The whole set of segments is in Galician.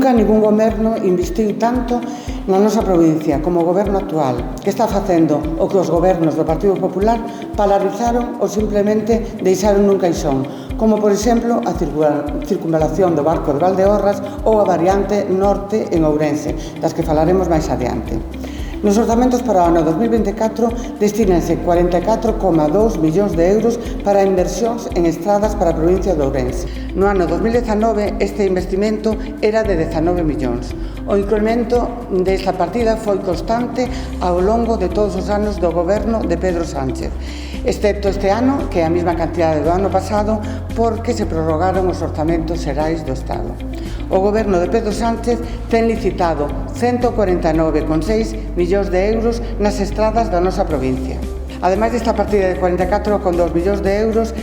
Nunca ningún goberno investiu tanto na nosa provincia como o goberno actual, que está facendo o que os gobernos do Partido Popular paralizaron ou simplemente deixaron nun caixón, como por exemplo a circunvalación do Barco de Valdeorras ou a variante norte en Ourense, das que falaremos máis adiante. Nos orzamentos para o ano 2024 destínanse 44,2 millóns de euros para inversións en estradas para a provincia de Ourense. No ano 2019 este investimento era de 19 millóns. O incremento desta partida foi constante ao longo de todos os anos do goberno de Pedro Sánchez, excepto este ano, que é a mesma cantidade do ano pasado, porque se prorrogaron os orzamentos xerais do Estado. O goberno de Pedro Sánchez ten licitado 149,6 millóns de euros nas estradas da nosa provincia. Ademais desta partida de 44,2 millóns de euros,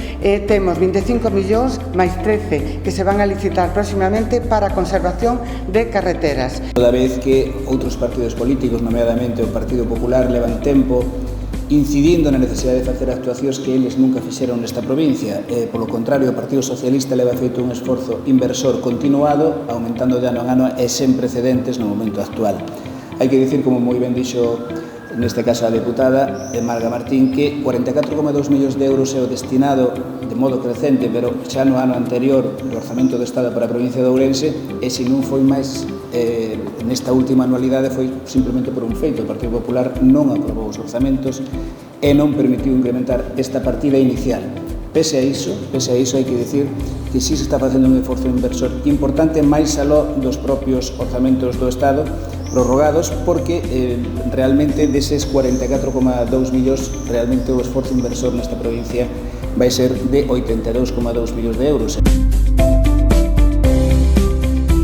temos 25 millóns máis 13 que se van a licitar próximamente para a conservación de carreteras. Toda vez que outros partidos políticos, nomeadamente o Partido Popular, levan tempo incidindo na necesidade de facer actuacións que eles nunca fixeron nesta provincia. Polo contrario, o Partido Socialista leva feito un esforzo inversor continuado, aumentando de ano en ano e sen precedentes no momento actual. Hai que dicir, como moi ben dixo neste caso a deputada Marga Martín, que 44,2 millóns de euros é o destinado de modo crecente, pero xa no ano anterior do orzamento do Estado para a provincia de Ourense, e se non foi máis nesta última anualidade foi simplemente por un feito. O Partido Popular non aprobou os orzamentos e non permitiu incrementar esta partida inicial. Pese a iso hai que dicir que si se está facendo un esforzo inversor importante máis aló dos propios orzamentos do Estado prorrogados, porque realmente deses 44,2 millóns, realmente o esforzo inversor nesta provincia vai ser de 82,2 millóns de euros.